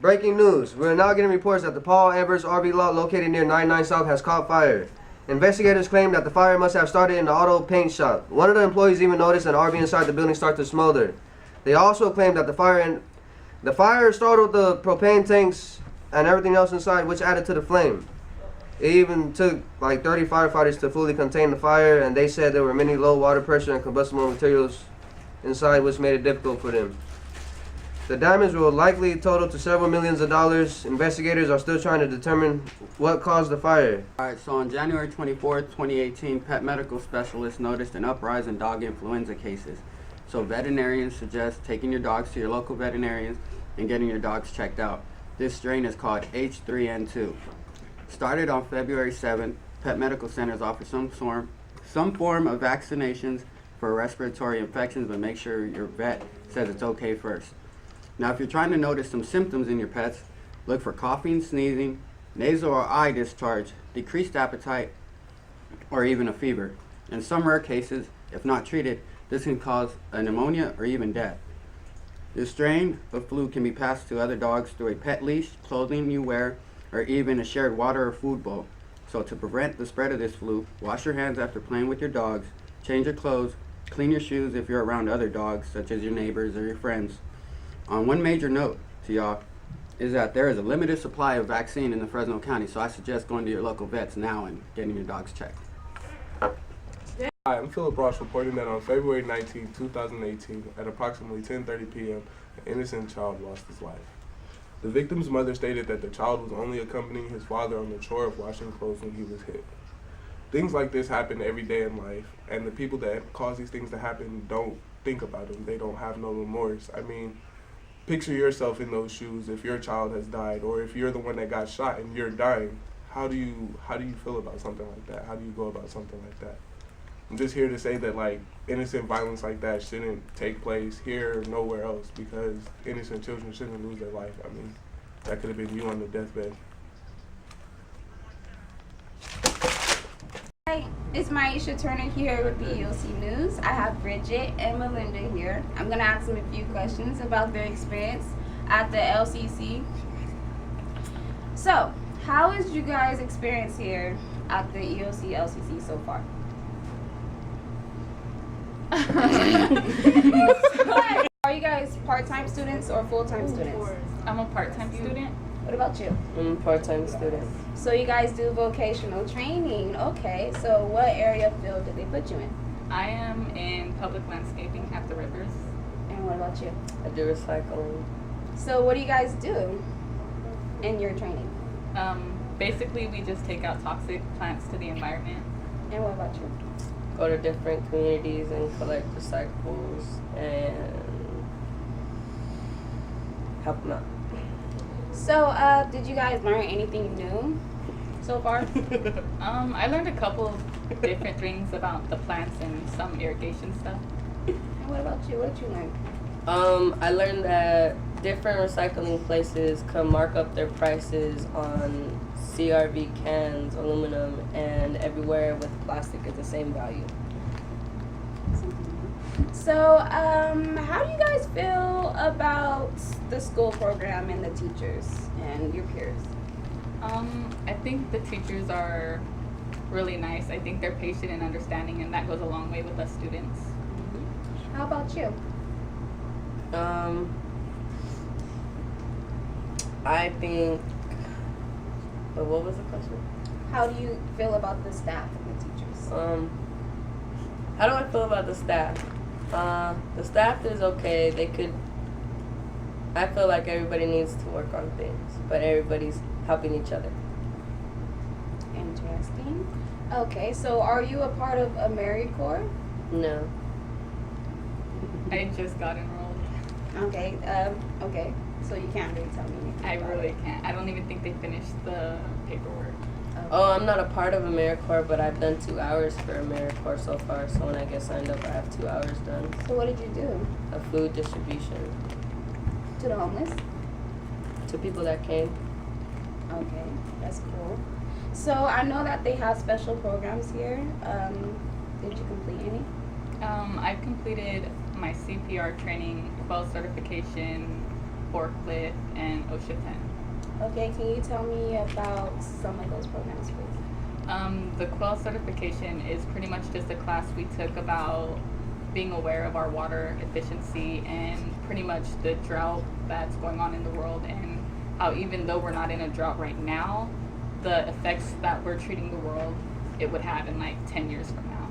Breaking news. We are now getting reports that the Paul Evers RV lot located near 99 South has caught fire. Investigators claim that the fire must have started in the auto paint shop. One of the employees even noticed an RV inside the building start to smolder. They also claim that the fire startled the propane tanks and everything else inside, which added to the flame. It even took like 30 firefighters to fully contain the fire, and they said there were many low water pressure and combustible materials inside, which made it difficult for them. The damage will likely total to several millions of dollars. Investigators are still trying to determine what caused the fire. Alright, so on January 24th, 2018, pet medical specialists noticed an uprise in dog influenza cases. So veterinarians suggest taking your dogs to your local veterinarians and getting your dogs checked out. This strain is called H3N2. Started on February 7th, pet medical centers offer some form of vaccinations for respiratory infections, but make sure your vet says it's okay first. Now, if you're trying to notice some symptoms in your pets, look for coughing, sneezing, nasal or eye discharge, decreased appetite, or even a fever. In some rare cases, if not treated, this can cause a pneumonia or even death. This strain of flu can be passed to other dogs through a pet leash, clothing you wear, or even a shared water or food bowl. So to prevent the spread of this flu, wash your hands after playing with your dogs, change your clothes, clean your shoes if you're around other dogs, such as your neighbors or your friends. On one major note to y'all is that there is a limited supply of vaccine in the Fresno County, so I suggest going to your local vets now and getting your dogs checked. Hi, I'm Philip Ross reporting that on February 19, 2018, at approximately 10:30 p.m., an innocent child lost his life. The victim's mother stated that the child was only accompanying his father on the chore of washing clothes when he was hit. Things like this happen every day in life, and the people that cause these things to happen don't think about them. They don't have no remorse. I mean, picture yourself in those shoes if your child has died, or if you're the one that got shot and you're dying. How do you feel about something like that? How do you go about something like that? I'm just here to say that, like, innocent violence like that shouldn't take place here or nowhere else, because innocent children shouldn't lose their life. I mean, that could have been you on the deathbed. Hi, it's Maisha Turner here with the EOC News. I have Bridget and Melinda here. I'm going to ask them a few questions about their experience at the LCC. So, how is you guys' experience here at the EOC LCC so far? Are you guys part-time students or full-time students? I'm a part-time student. What about you? I'm a part-time student. So you guys do vocational training. Okay, so what area of field did they put you in? I am in public landscaping at the rivers. And what about you? I do recycling. So what do you guys do in your training? Basically, we just take out toxic plants to the environment. And what about you? Go to different communities and collect recyclables and help them out. So did you guys learn anything new so far? I learned a couple of different things about the plants and some irrigation stuff. And what about you? What did you learn? I learned that different recycling places can mark up their prices on CRV cans, aluminum, and everywhere with plastic is the same value. So how do you guys feel about the school program and the teachers and your peers? I think the teachers are really nice. I think they're patient and understanding, and that goes a long way with us students. How about you? I think. But what was the question? How do you feel about the staff and the teachers? How do I feel about the staff? The staff is okay. I feel like everybody needs to work on things, but everybody's helping each other. Interesting. Okay, so are you a part of AmeriCorps? No. I just got enrolled. Okay, okay. So you can't really tell me anything. I about really it. can't. I don't even think they finished the paperwork. Okay. Oh, I'm not a part of AmeriCorps, but I've done 2 hours for AmeriCorps so far. So when I get signed up, I have 2 hours done. So what did you do? A food distribution To the homeless? to people that came. Okay, that's cool. So I know that they have special programs here. Did you complete any? I've completed my CPR training, qual certification, forklift, and OSHA 10. Okay, can you tell me about some of those programs, please? The Quell certification is pretty much just a class we took about being aware of our water efficiency and pretty much the drought that's going on in the world, and how even though we're not in a drought right now, the effects that we're treating the world it would have in like 10 years from now.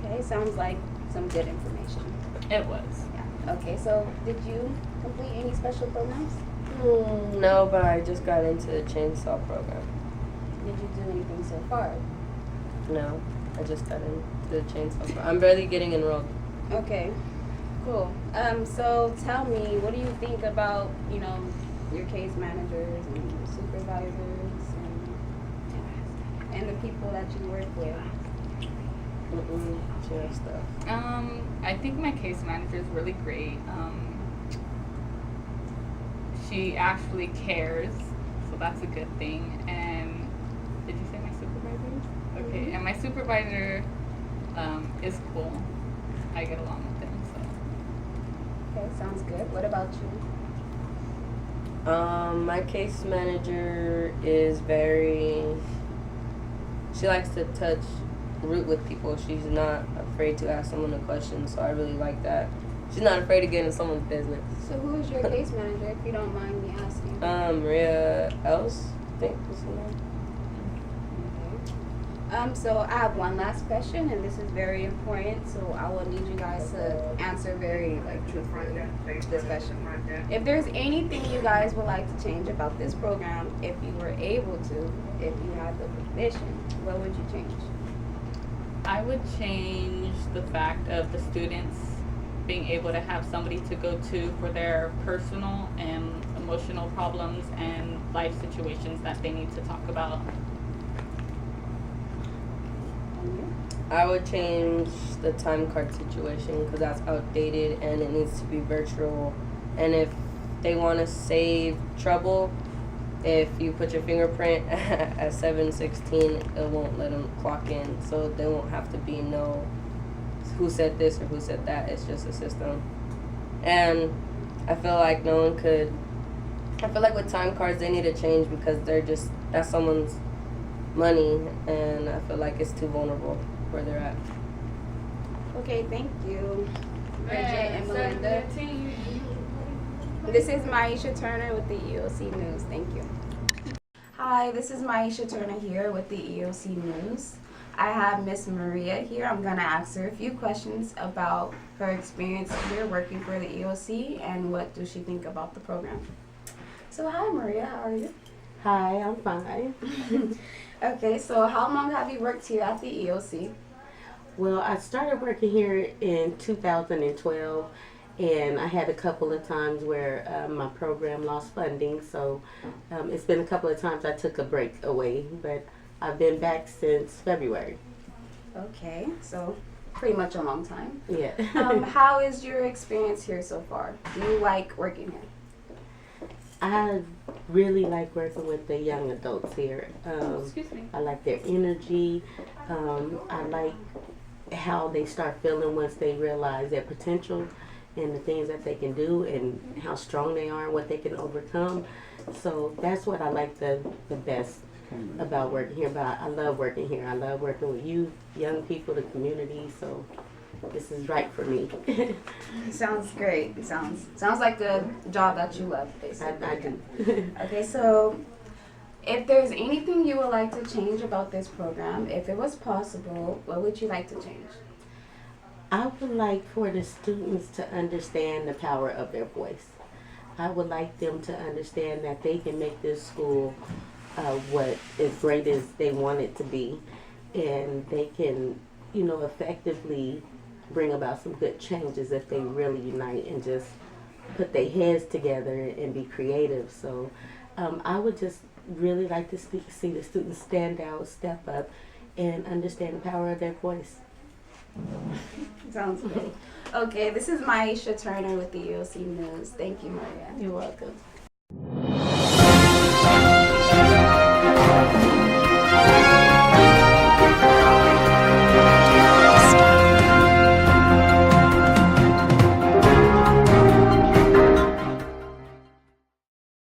Okay, sounds like some good information. It was. Yeah. Okay, so did you complete any special programs? No, but I just got into the chainsaw program. Did you do anything so far? No, I just got into the chainsaw program. I'm barely getting enrolled. Okay, cool. So tell me, what do you think about, your case managers and your supervisors and the people that you work with? Just stuff. I think my case manager is really great. She actually cares, so that's a good thing. And did you say my supervisor? Okay, and my supervisor is cool. I get along with him, so. Okay, sounds good. What about you? My case manager is she likes to root with people. She's not afraid to ask someone a question, so I really like that. She's not afraid to get in someone's business. So who is your case manager, if you don't mind me asking? Maria Else, I think was her name. Okay. So I have one last question, and this is very important, so I will need you guys to answer very, truthfully this question. If there's anything you guys would like to change about this program, if you were able to, if you had the permission, what would you change? I would change the fact of the students being able to have somebody to go to for their personal and emotional problems and life situations that they need to talk about. I would change the time card situation because that's outdated and it needs to be virtual. And if they want to save trouble, if you put your fingerprint at 7:16, it won't let them clock in. So there won't have to be no who said this or who said that. It's just a system. And I feel like with time cards, they need to change because that's someone's money. And I feel like it's too vulnerable where they're at. Okay, thank you, Bridget and Melinda. This is Maisha Turner with the EOC News. Thank you. Hi, this is Maisha Turner here with the EOC News. I have Miss Maria here. I'm going to ask her a few questions about her experience here working for the EOC and what does she think about the program. So hi Maria, how are you? Hi, I'm fine. Okay, so how long have you worked here at the EOC? Well, I started working here in 2012, and I had a couple of times where my program lost funding, so it's been a couple of times I took a break away, but I've been back since February. Okay, so pretty much a long time. Yeah. How is your experience here so far? Do you like working here? I really like working with the young adults here. Excuse me. I like their energy. I like how they start feeling once they realize their potential and the things that they can do and how strong they are and what they can overcome. So that's what I like the best about working here. But I love working here. I love working with youth, young people, the community. So this is right for me. Sounds great. It sounds like a job that you love, basically. I do. Okay, so if there's anything you would like to change about this program, if it was possible, what would you like to change? I would like for the students to understand the power of their voice. I would like them to understand that they can make this school what as great as they want it to be, and they can, effectively bring about some good changes if they really unite and just put their heads together and be creative. So I would just really like to see the students stand out, step up, and understand the power of their voice. Sounds good. Okay, this is Maisha Turner with the EOC News. Thank you, Maria. You're welcome.